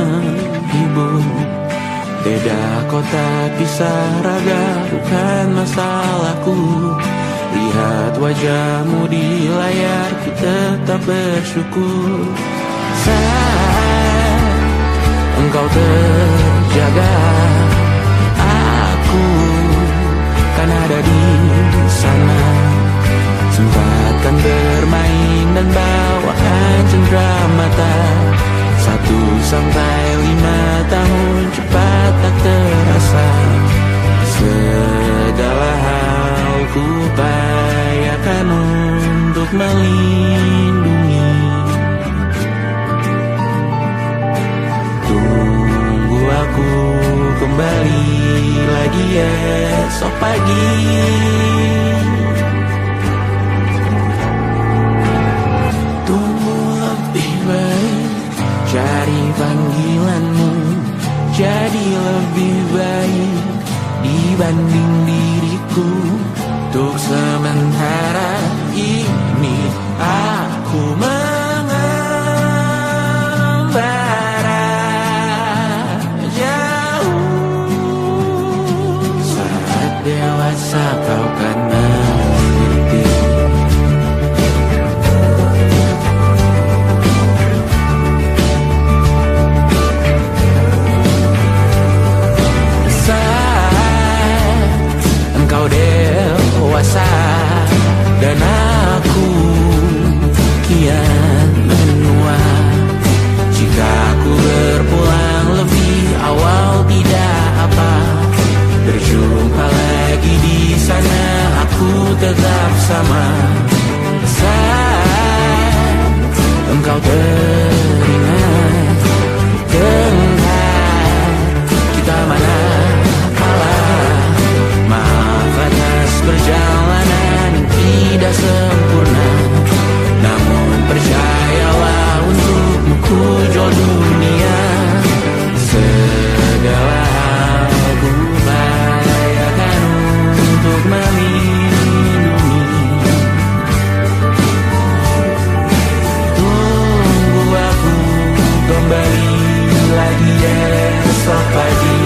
menghibur. Beda kota pisah raga bukan masalahku. Lihat wajahmu di layar, ku tetap bersyukur. Saat engkau terjaga, aku kan ada di sana. Sempatkan bermain dan bawaan cenderamata. 1 sampai 5 tahun cepat tak terasa. Segala hal ku upayakan untuk melindungi. Tunggu aku kembali lagi esok pagi. Tunggu lebih baik, cari panggilanmu jadi lebih baik dibanding diriku. Untuk sementara ini aku mengembara jauh. Saat dewasa kau kan mengerti. Engkau dewasa dan aku kian menua. Jika aku berpulang lebih awal tidak apa. Berjumpa lagi di sana, aku tetap sama. Saat engkau teringat tentang kita mana perjalanan tidak sempurna, namun percayalah untukmu ku jual dunia. Segala hal ku upayakan untuk melindungi. Tunggu aku kembali lagi esok pagi.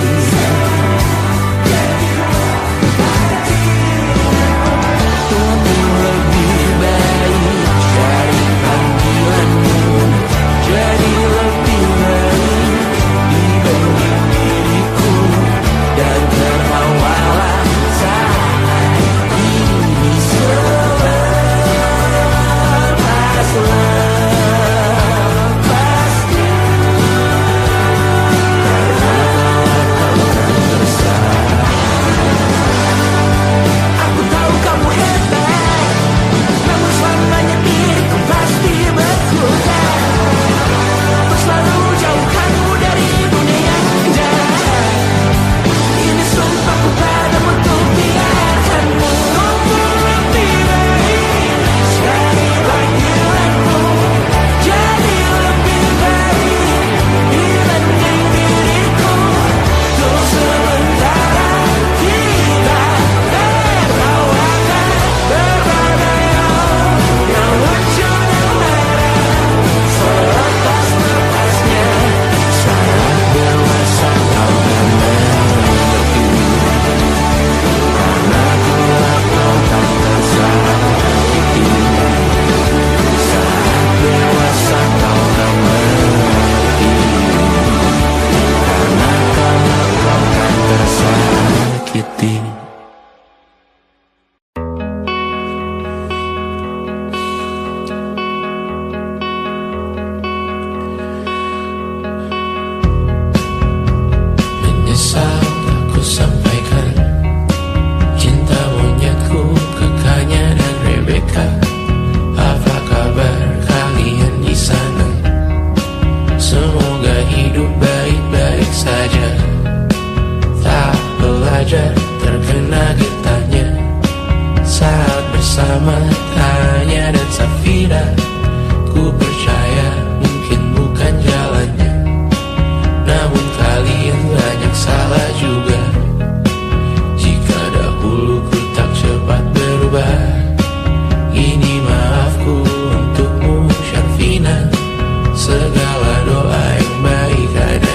Segala doa yang baik ada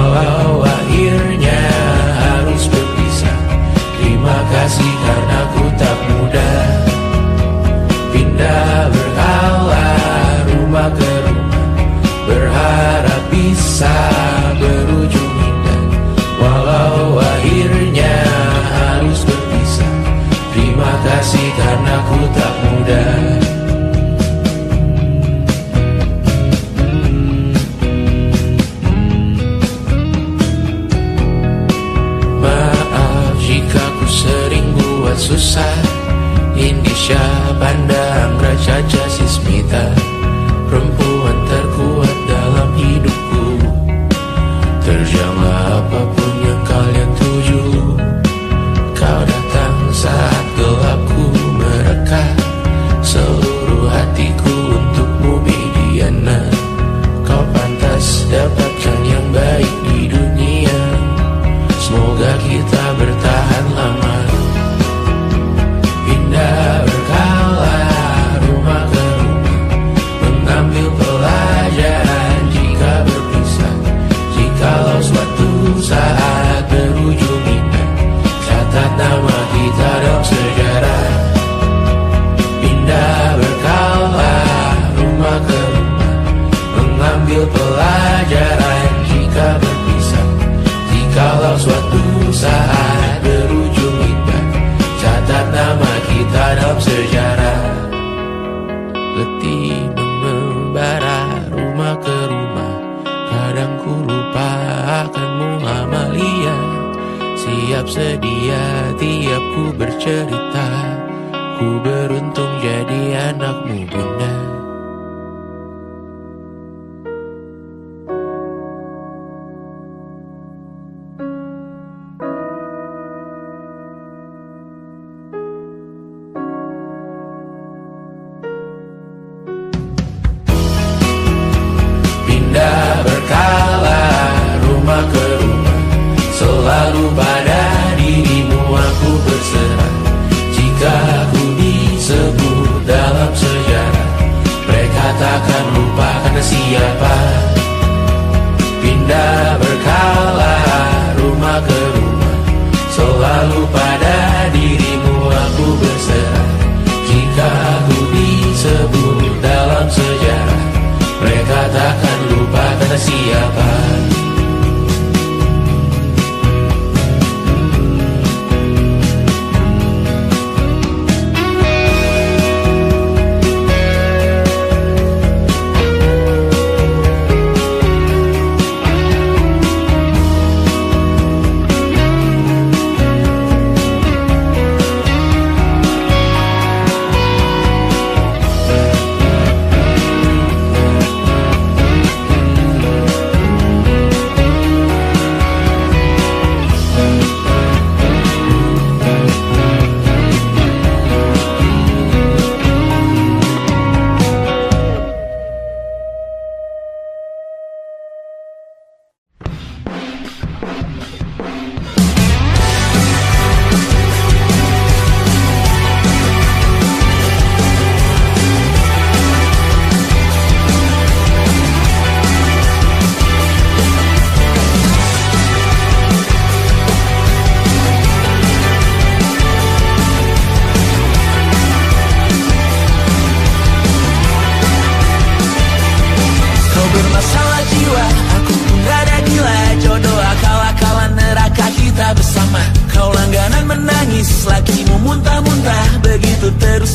Walau akhirnya harus berpisah, terima kasih karena ku tak mudah pindah berkala rumah ke rumah, berharap bisa berujung indah. Walau akhirnya harus berpisah, terima kasih karena ku tak mudah. Maaf jika ku sering buat susah, Indisha, Pandang, Caca, Sismita, perempuan terkuat dalam hidupku. Terjanglah apapun yang kalian tuju, kau datang saat gelapku mereka. Seluruh hatiku untukmu Bidiana, kau pantas dapatkan yang baik di dunia. Semoga kita bertahan lama, pindah berkala rumah ke rumah, mengambil pelajaran jika berpisah. Jikalau suatu saat berujung indah, catat nama kita dalam sejarah. Pindah berkala rumah ke rumah, mengambil pelajaran jika berpisah. Jikalau suatu saat berujung indah, catat nama kita dalam sejarah. Letih mengembara rumah ke rumah, kadang ku lupa akanmu Amalia. Siap sedia tiap ku bercerita, ku beruntung jadi anakmu bunda. Pindah berkala rumah ke rumah, selalu pada dirimu aku berserah. Jika aku disebut dalam sejarah, mereka takkan lupa karena siapa. Pindah berkala rumah ke rumah, selalu pada dirimu aku berserah. Jika aku disebut dalam sejarah, mereka takkan lupa karena siapa.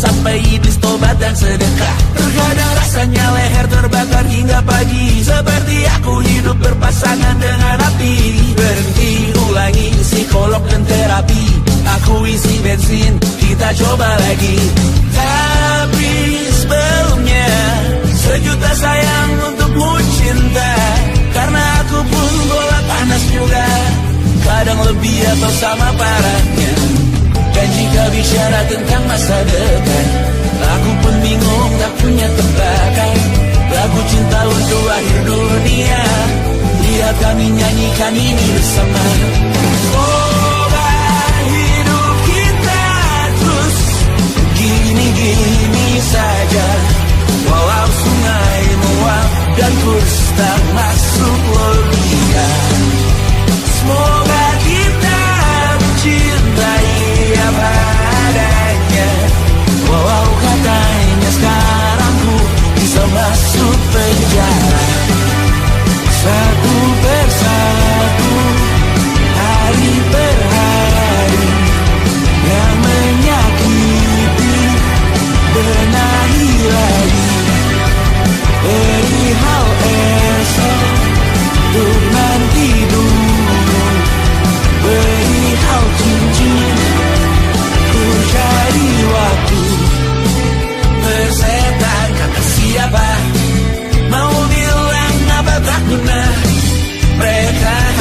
Sampai iblis tobat dan sedekah. Terkadang rasanya leher terbakar hingga pagi, seperti aku hidup berpasangan dengan api. Berhenti, ulangi psikolog dan terapi, aku isi bensin, kita coba lagi. Tapi sebelumnya, sejuta sayang untukmu cinta, karena aku pun bola panas juga, kadang lebih atau sama parahnya. Dan jika bicara tentang masa depan, aku pun bingung tak punya tebakan. Lagu cinta untuk akhir dunia, lihat kami nyanyikan ini bersama. Semoga hidup kita terus gini-gini saja, walau sungai meluap dan kurs tak masuk logika.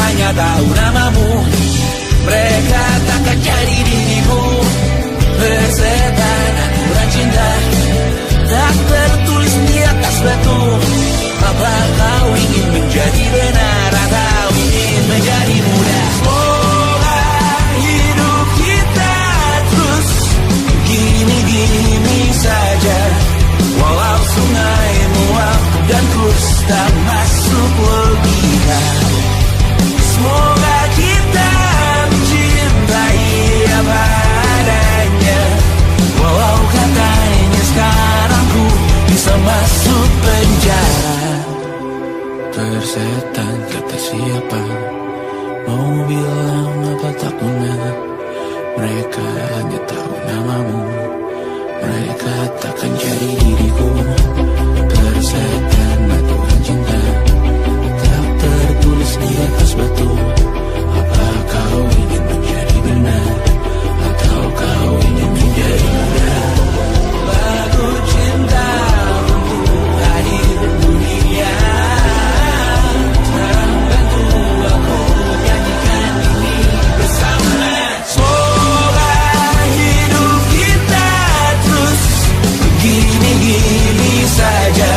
hanya tahu namamu. Mereka takkan jadi diriku. Persetan aturan cinta tak tertulis di atas batu. Apa kau ingin menjadi benar atau ingin menjadi muda? Semoga hidup kita terus gini-gini saja, walau sungai meluap dan terus tak masuk logika. Semoga kita mencintai apa adanya, walau katanya sekarang ku bisa masuk penjara. Persetan kata siapa, mau bilang apa tak guna. Mereka hanya tahu namamu. Mereka takkan jadi diriku. Persetan aturan cinta tak tertulis di atas batu. Apa kau ingin menjadi benar atau kau ingin menjadi muda? Lagu cinta untuk hadir dunia, sekarang bantu aku nyanyikan ini bersama. Semoga hidup kita terus gini-gini saja,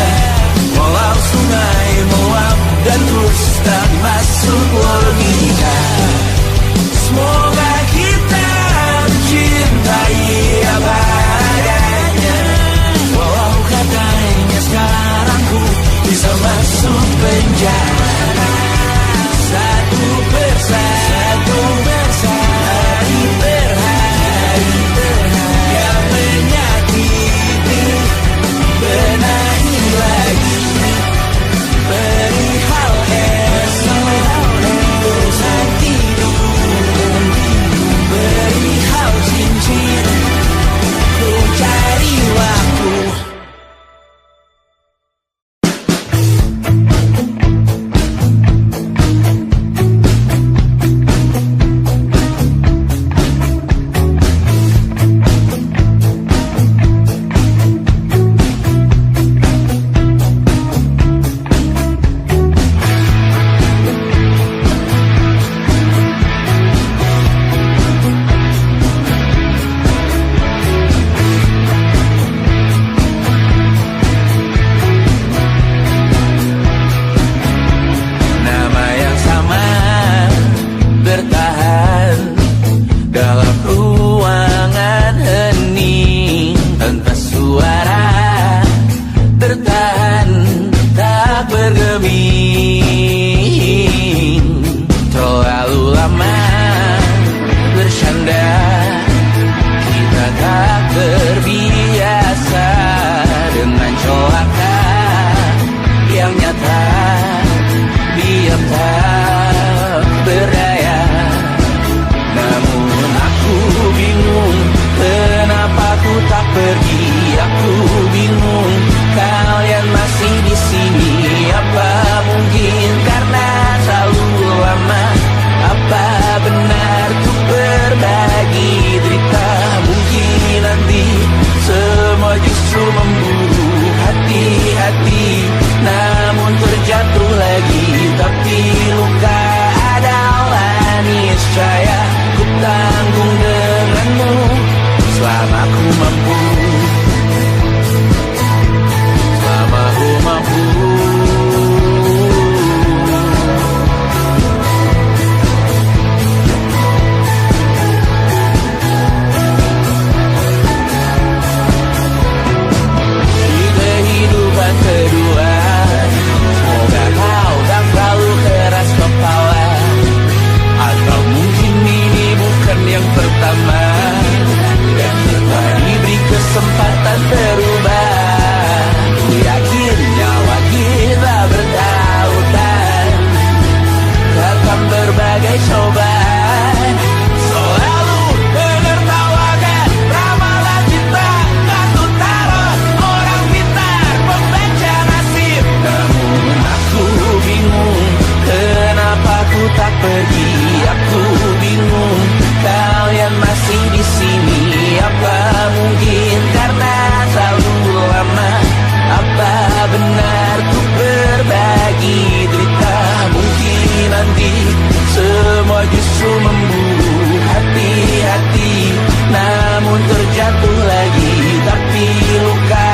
kau justru memburu hati-hati, namun terjatuh lagi. Tapi luka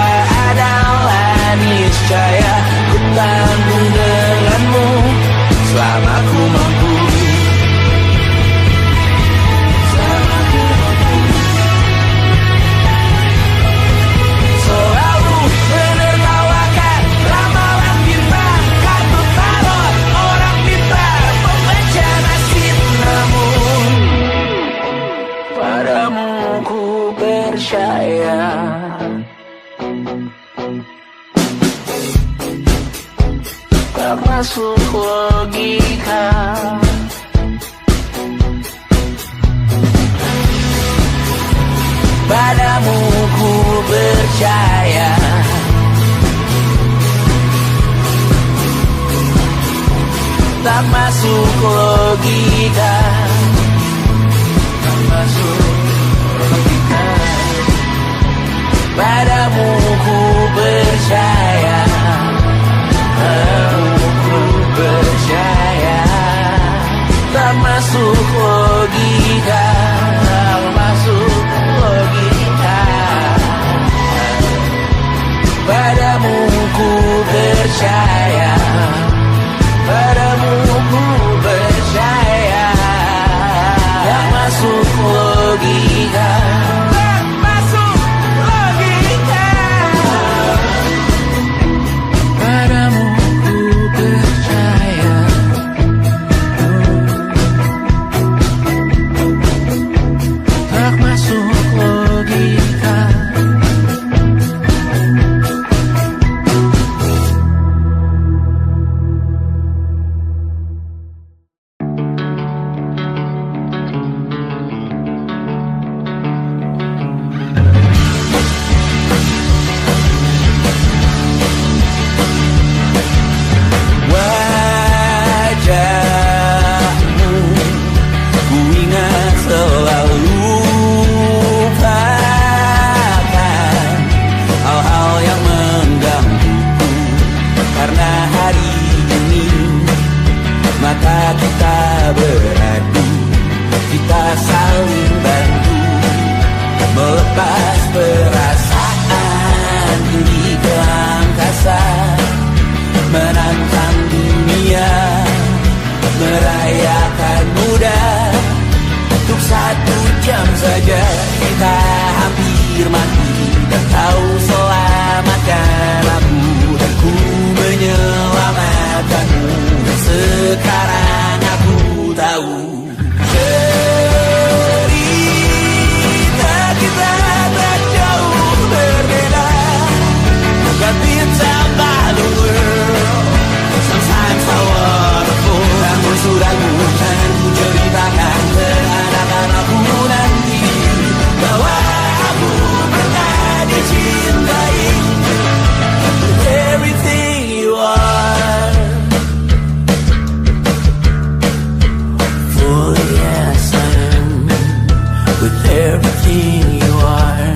adalah niscaya, ku tanggung denganmu selama ku mampu. Selalu menertawakan ramalan bintang, kartu tarot orang pintar, pembaca nasib. Namun padamu ku percaya. Tak masuk logika. Padamu ku percaya. Tak masuk logika. Tak masuk logika. Padamu ku percaya. Padamu ku percaya. Tak masuk logika. Tak masuk logika. Padamu ku percaya. Padamu ku percaya. Tak masuk logika. Tak masuk logika. Padamu ku percaya. Tak masuk logika. Wajahmu ku ingat selalu, lupakan hal-hal yang menggangguku. Karena hari ini mata kita beradu, kita saling bantu melepas perasaan tinggi ke angkasa, menantang dunia, merayakan muda. Untuk 1 jam saja kita hampir mati, dan kau selamatkan aku, dan ku menyelamatkanmu. Dan sekarang aku tahu cerita kita tak jauh berbeda. But it's about the world. Sometimes I wonderful. Namun sudah bukan ku ceritakan ke anak-anakku nanti bahwa aku pernah dicintai. With everything you are. For yes I am. With everything you are.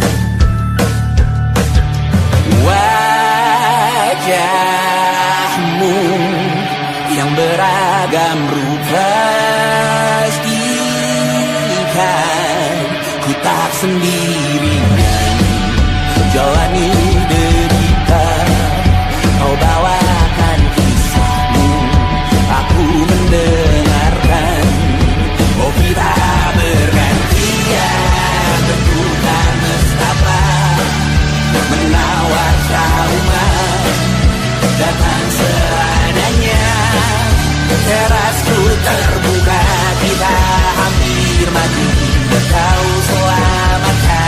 Wajahmu yang beragam rupa pastikan ku tak sendirian jalani derita. Kau bawakan kisahmu, aku mendengarkan. Oh kita bergantian bentukan nestapa, menawar trauma datang seadanya. Terasku terbuka, kita hampir mati, dan kau selamatkan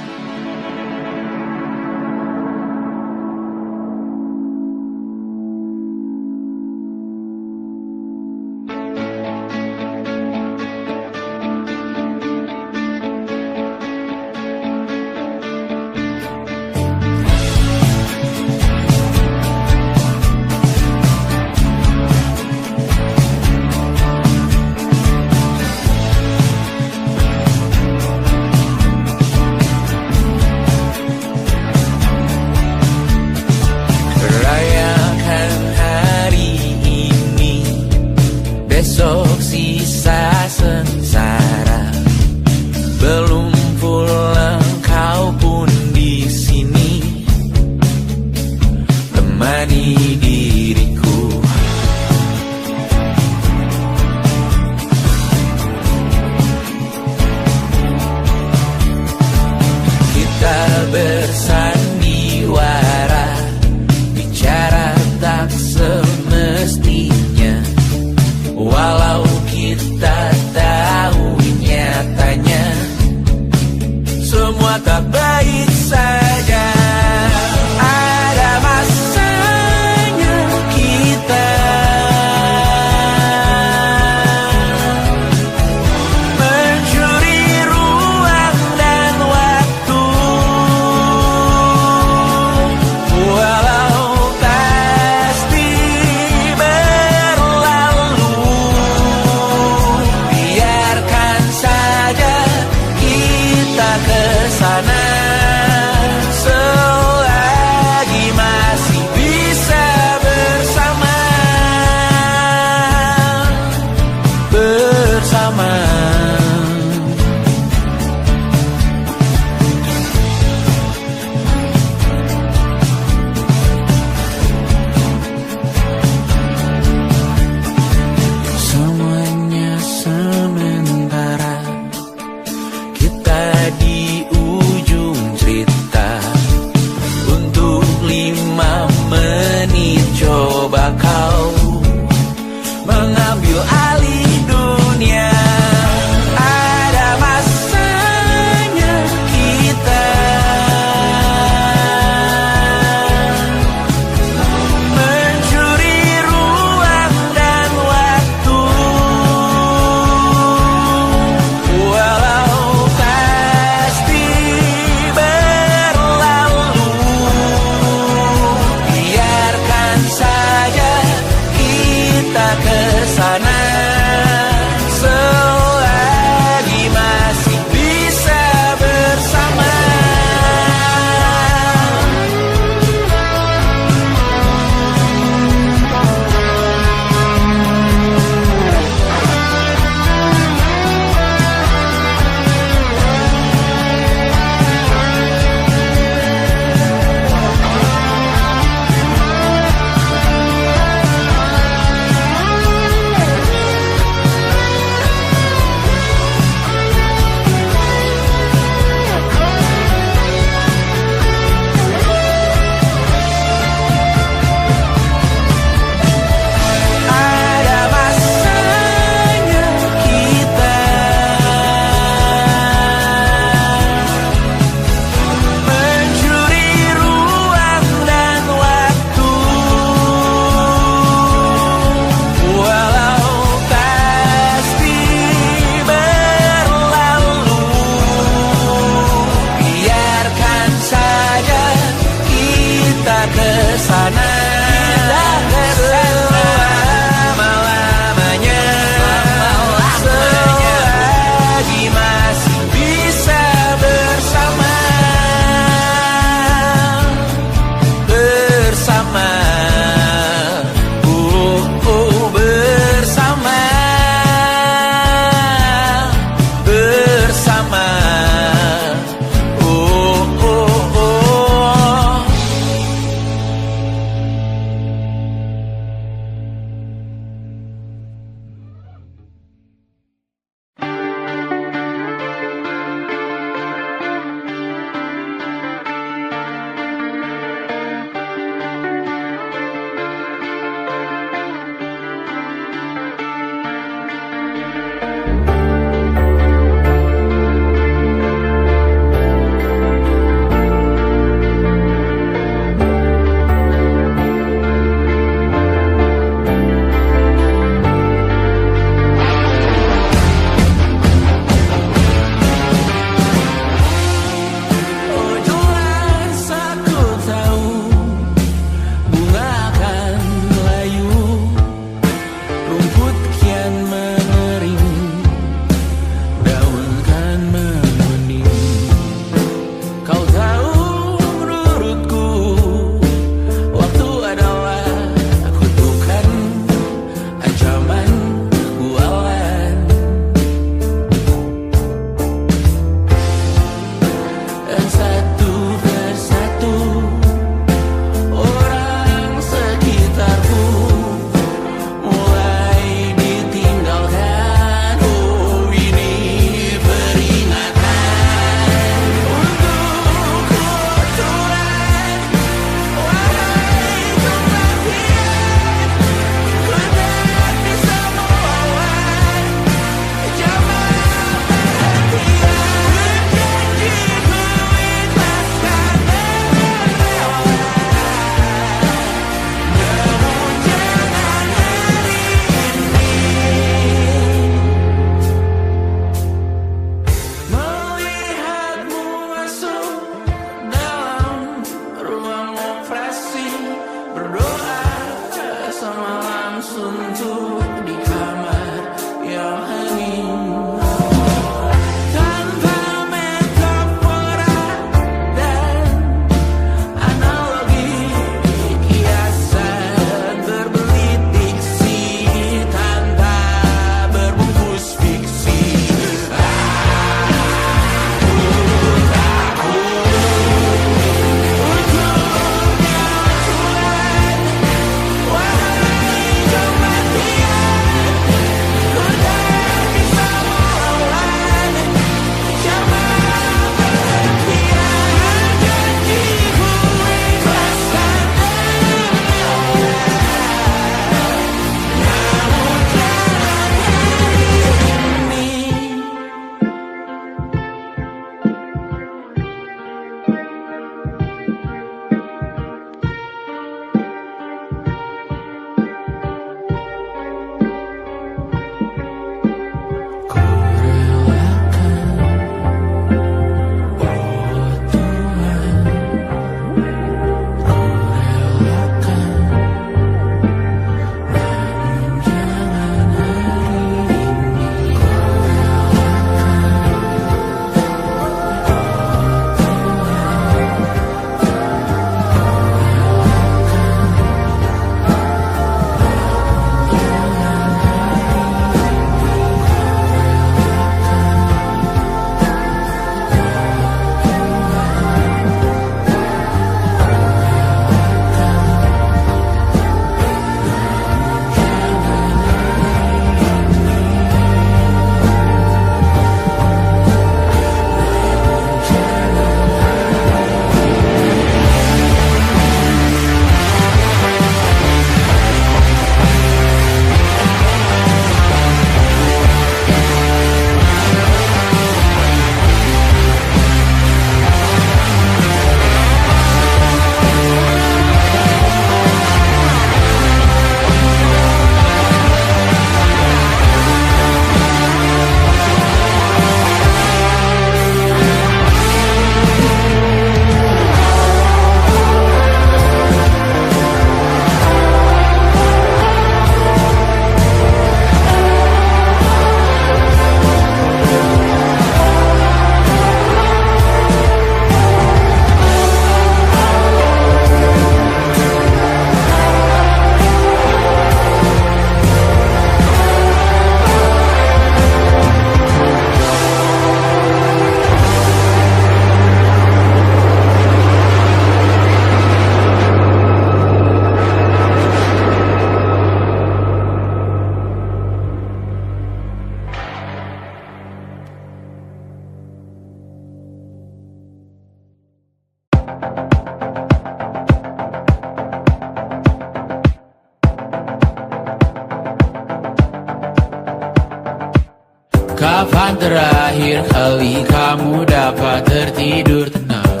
Kapan terakhir kali kamu dapat tertidur tenang?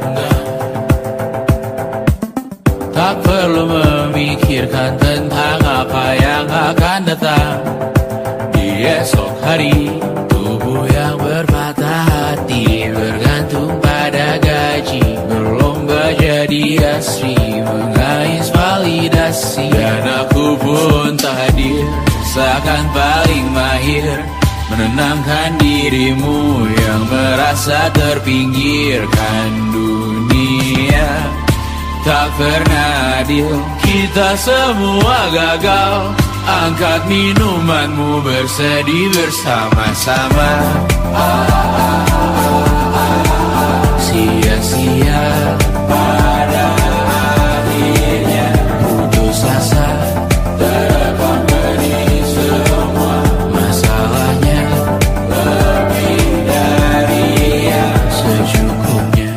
Enggak. Tak perlu memikirkan tentang apa yang akan datang di esok hari. Tubuh yang berpatah hati bergantung pada gaji, berlomba jadi asri, mengais validasi. Dan aku pun tak hadir, seakan paling mahir menenangkan dirimu yang merasa terpinggirkan dunia. Tak pernah adil, kita semua gagal. Angkat minumanmu, bersedih bersama-sama. Sia-sia pada akhirnya putus asa, terekam benih semua masalahnya. Lebih dari yang secukupnya.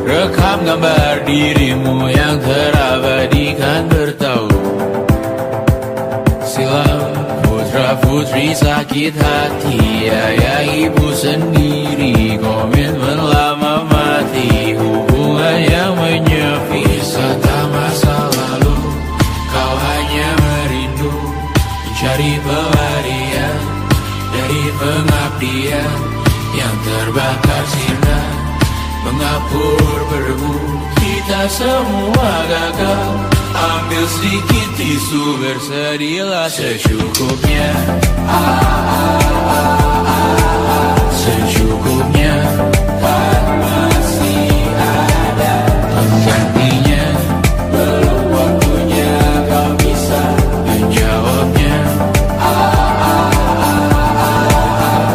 Rekam gambar dirimu yang terabadikan bertahun silam. Putra-putri sakit hati, ayah ibu sendiri, komitmen lama mati, hubungan yang menyepi. Wisata masa lalu, kau hanya merindu, mencari pelarian dari pengabdian yang terbakar sirna, mengapur berbu. Kita semua gagal. Ambil sedikit tisu, bersedihlah secukupnya. Secukupnya, kan masih ada penggantinya. Belum waktunya kau bisa menjawabnya.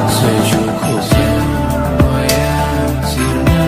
Secukupnya, oh ya sirna.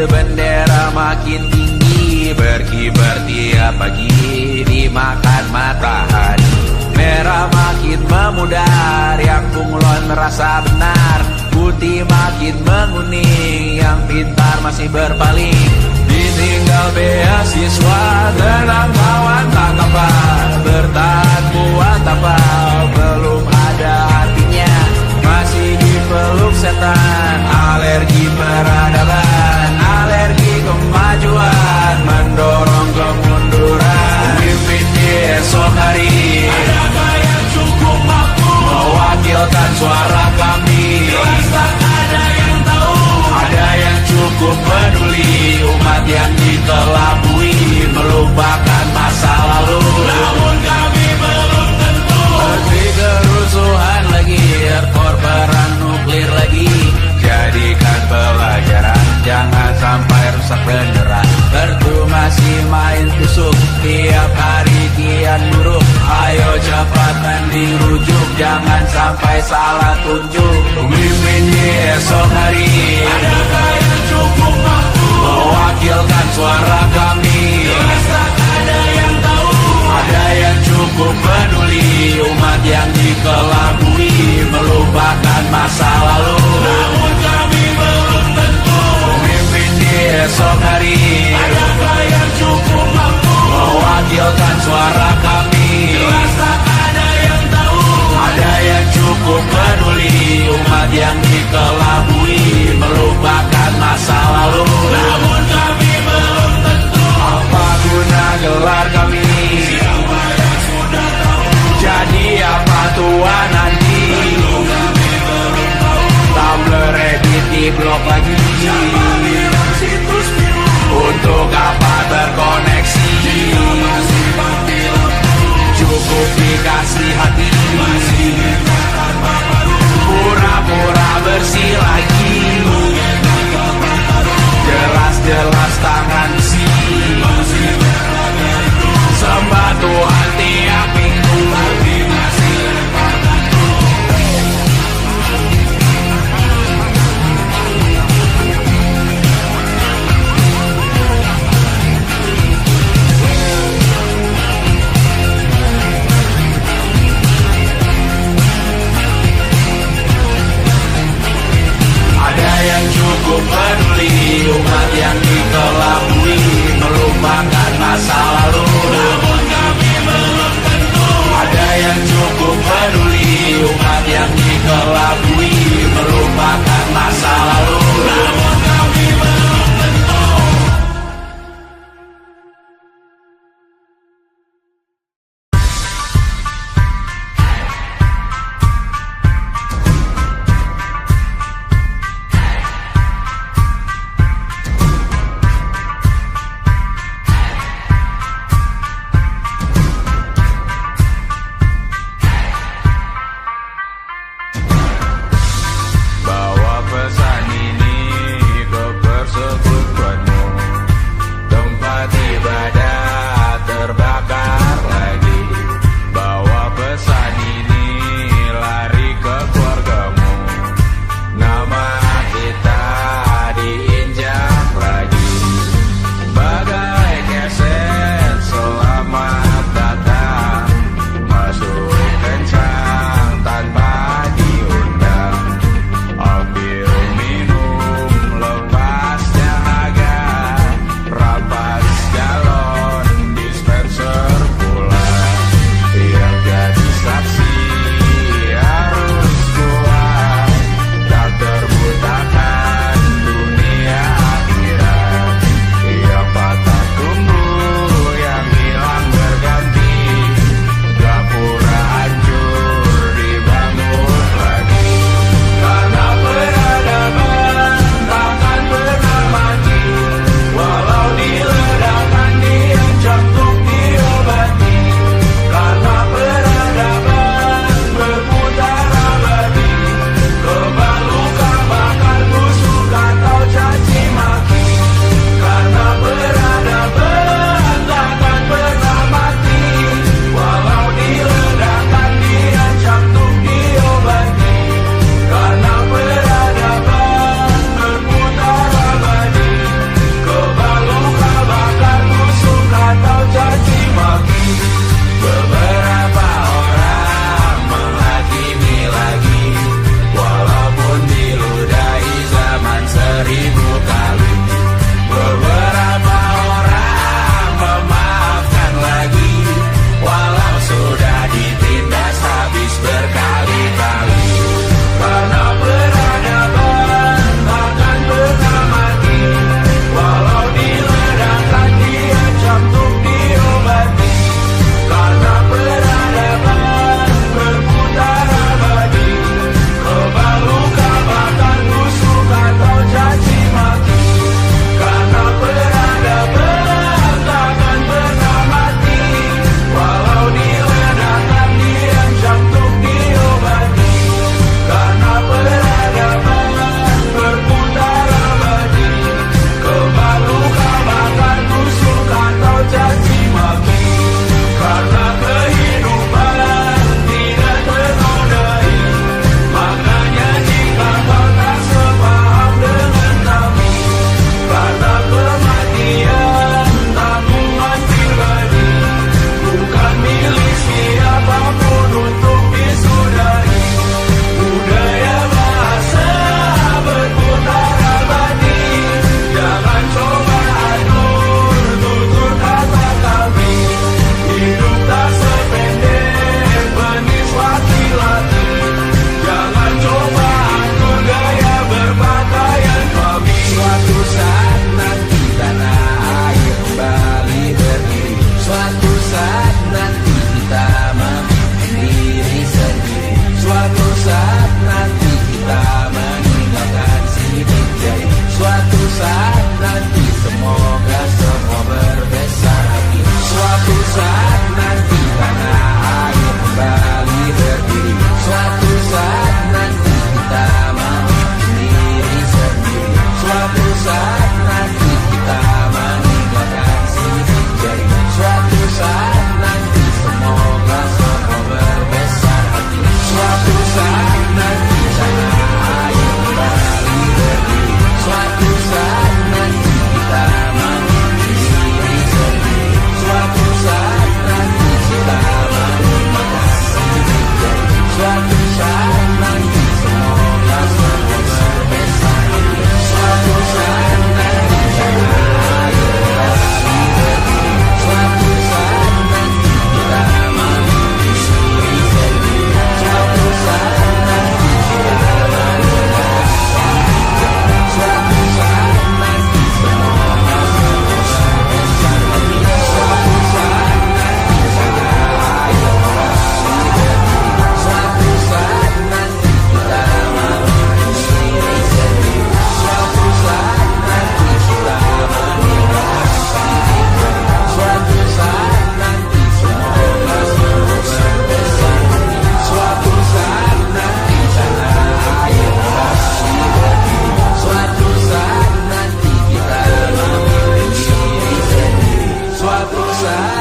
Bendera makin tinggi, berkibar tiap pagi, dimakan matahari. Merah makin memudar, yang bunglon merasa benar. Putih makin menguning, yang pintar masih berpaling. Ditinggal beasiswa, tenang kawan tak kapal. Bertahan buat apa, belum ada artinya. Masih dipeluk setan, alergi peradaban, alergi kemajuan, mendorong kemunduran. Mimpi di esok hari, adakah yang cukup mampu mewakilkan suara kami? Jelas tak ada yang tahu, ada yang cukup peduli. Umat yang ditelabui salah tunjuk. Pemimpin di esok hari, adakah yang cukup mampu mewakilkan suara kami? Jelas tak ada yang tahu. Ada yang cukup peduli umat yang dikelabui, melupakan masa lalu. Namun kami belum tentu pemimpin di esok hari, adakah yang cukup mampu mewakilkan suara kami? Jelas tak ada yang tahu. Ada yang cukup peduli umat yang dikelabui, melupakan masa lalu. Namun kami belum tentu. Apa guna gelar kami? Siapa yang sudah tahu? Jadi apa tua nanti? Kami belum tahu. Tumblr, Reddit, di blog lagi. Siapa bilang situs biru? Untuk apa terkoneksi? Jika masih mati lampu, cukup dikasih hati. Masih ingatan baru, pura-pura bersih lagi. Jelas-jelas tangan besi, masih berada itu. Sembah Tuhan tiap minggu, tapi masih lempar gantung. Ada yang cukup peduli umat yang dikelabui, melupakan masa lalu. Namun kami belum tentu. Ada yang cukup peduli umat yang dikelabui, melupakan masa lalu. Namun kami belum tentu.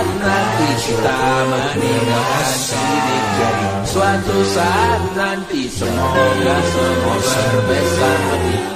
saat nanti kita meninggalkan sidik jari, suatu saat nanti semoga semua berbesar hati.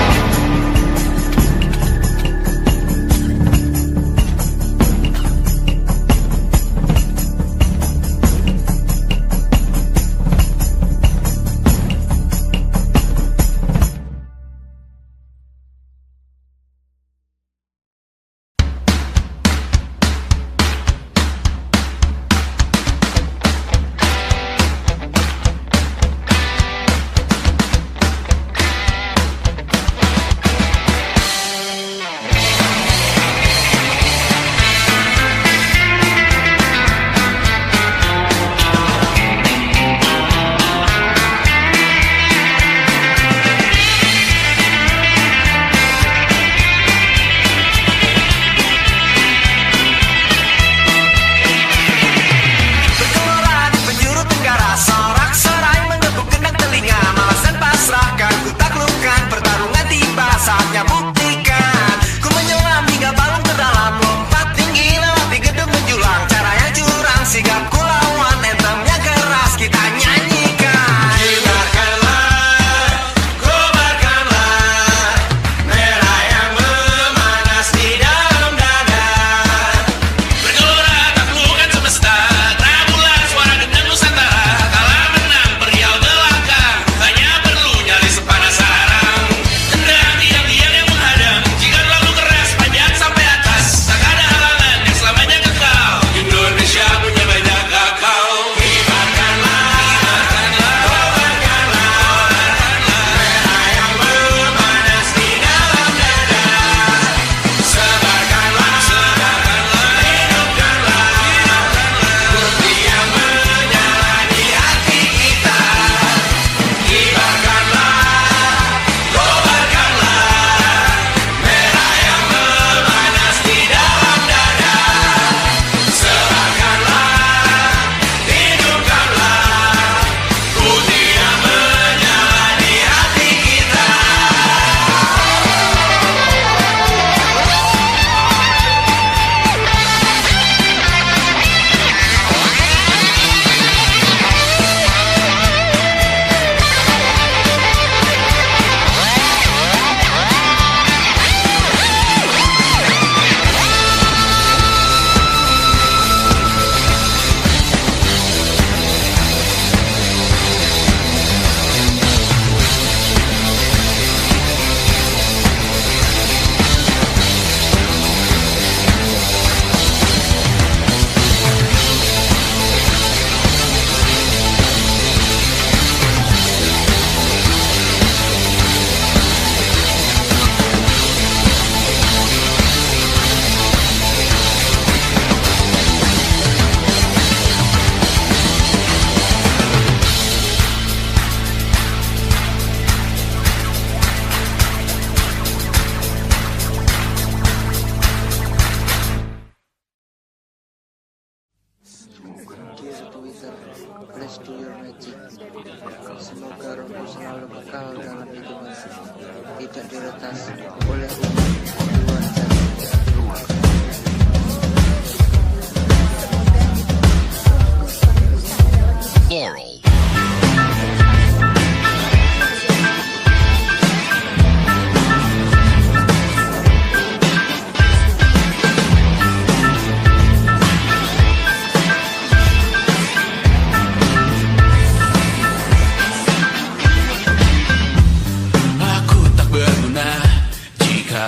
tidak diretas oleh umat luar jaringan. Laurel.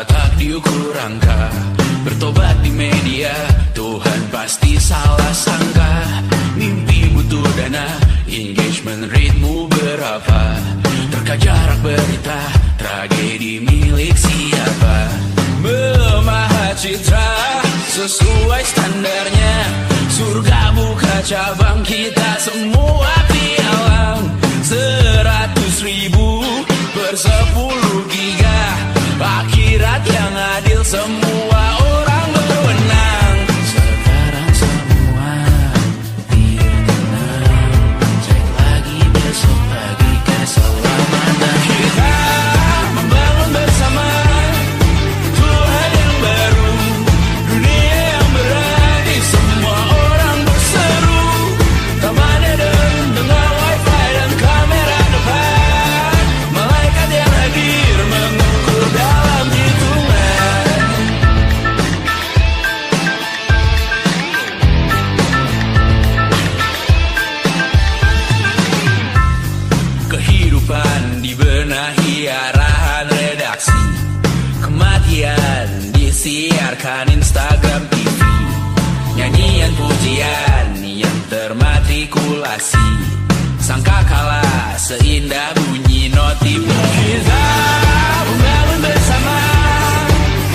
Tak diukur angka, bertobat di media, Tuhan pasti salah sangka. Mimpi butuh dana, engagement rate-mu berapa? Terka jarak berita, tragedi milik siapa? Memahat citra, sesuai standarnya. Surga buka cabang, kita semua pialang. 100.000 per 10 giga. Akhirat yang adil, semua orang berwenang. Sekarang semua biar tenang. Cek lagi besok pagi keselamatan. Kita membangun bersama Tuhan yang baru, dunia yang berani. Semua orang berseru, taman Eden dengan wifi dan kamera depan. Malaikat yang hadir mengukur dalam hitungan. Kehidupan dibenahi arahan redaksi, kematian disiarkan Instagram TV. Nyanyian pujian yang termatrikulasi, sangka kalah seindah bunyi notif. Kita membangun bersama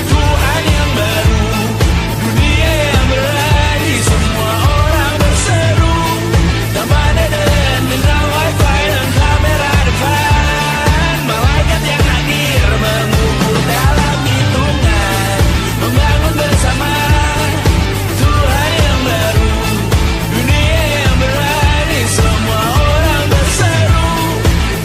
Tuhan yang baru, dunia yang berani. Semua orang berseru, taman Eden dengan wifi dan kamera depan. Malaikat yang hadir mengukur dalam hitungan. Membangun bersama Tuhan yang baru, dunia yang berani. Semua orang berseru,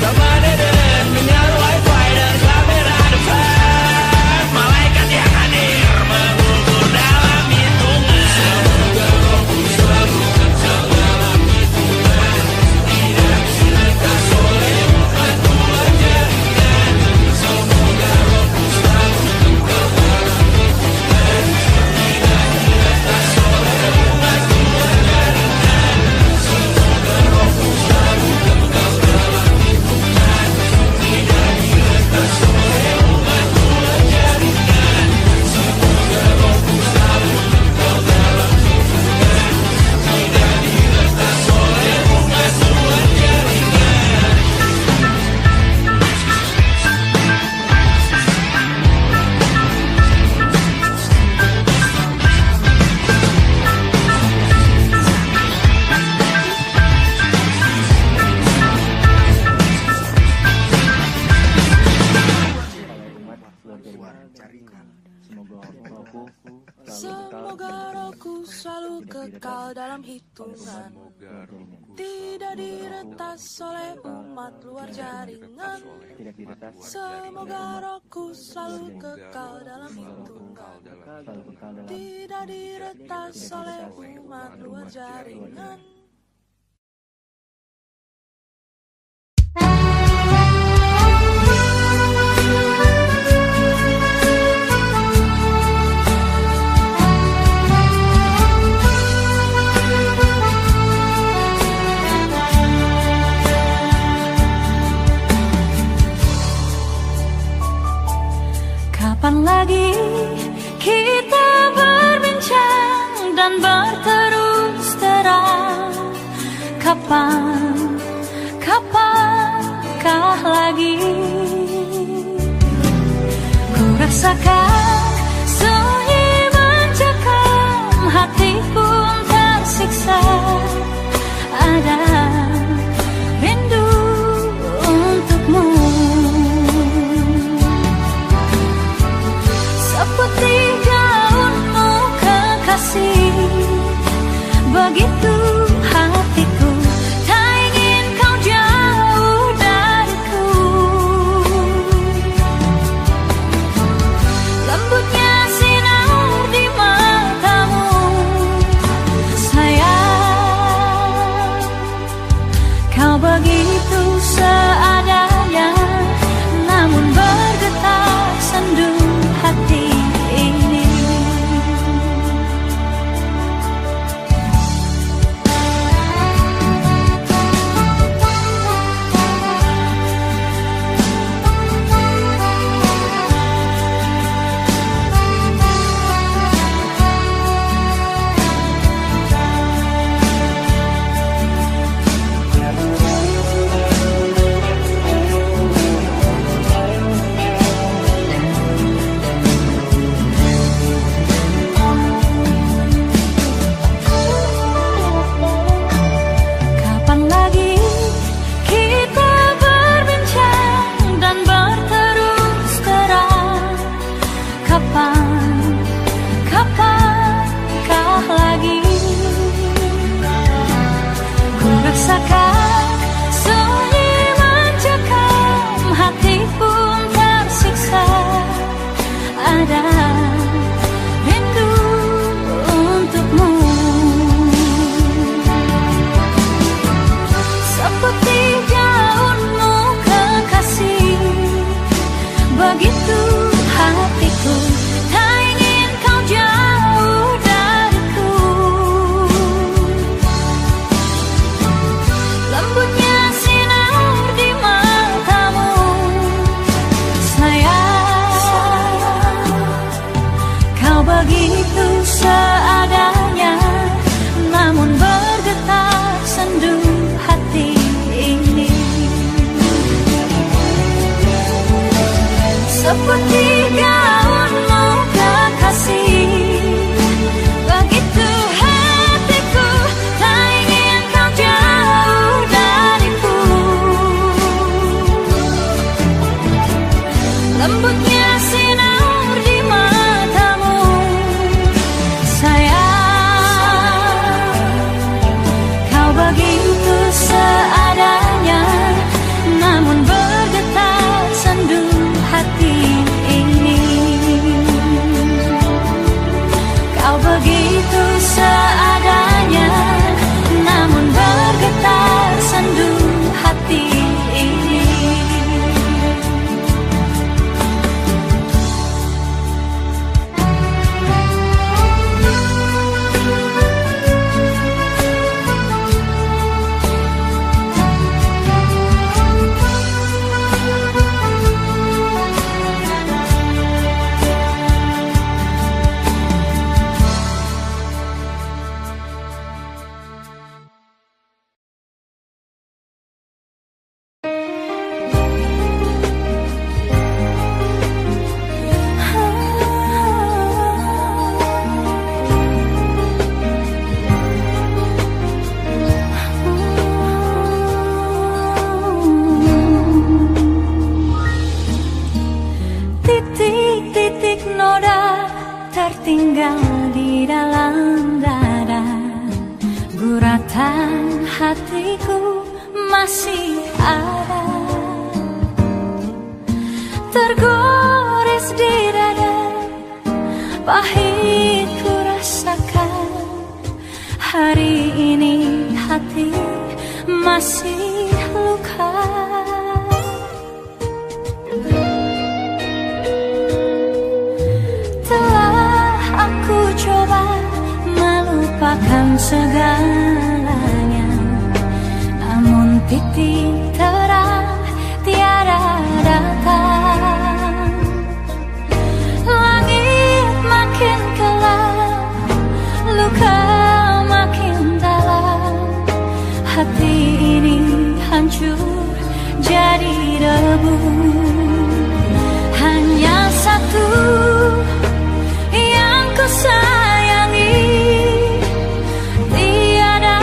taman Eden dengan wifi dan kamera depan. Malaikat yang hadir mengukur dalam hitungan. Semoga rohku selalu kekal dalam hitungan. Tidak dilekas oleh umat luar jaringan. Semoga rohku selalu kekal dalam hitungan. Tidak dilekas oleh umat luar jaringan. Semoga rohku selalu kekal dalam hitungan. Tidak diletas oleh umat luar jaringan. Semoga rohku selalu kekal dalam hitungan. Tidak diletas oleh umat luar jaringan. Semoga rohku selalu kekal dalam hitungan. Tidak diretas oleh umat luar jaringan. Semoga rohku selalu kekal dalam hitungan. Tidak diretas oleh umat luar jaringan. Kapan lagi kita berbincang dan berterus terang? Kapankah lagi ku rasakan sunyi mencekam, hati pun tersiksa. Ada rindu untukmu, seperti gaunmu kekasih. Begitu hatiku tak ingin kau jauh dariku. hatiku, tak ingin kau jauh dariku. Lembutnya sinar di matamu, sayang. Kau begitu seadanya, namun bergetar sendu hati ini. Seperti gaunmu kekasih, begitu hatiku, tak ingin kau jauh dariku. Lembutnya sinar di matamu, sayang. Kau begitu seadanya, namun bergetar sendu hati ini. Kau begitu seadanya, namun bergetar sendu hati ini. Titik-titik noda tertinggal di dalam dada, guratan hatiku masih ada, tergores di dada, pahit ku rasakan. Hari ini hati masih luka. Aku coba melupakan segalanya, namun titik terang tiada datang. Langit makin gelap, luka makin dalam, hati ini hancur jadi debu. Hanya satu yang ku sayangi, tiada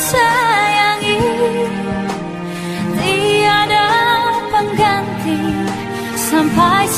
sayangi, tiada pengganti sampai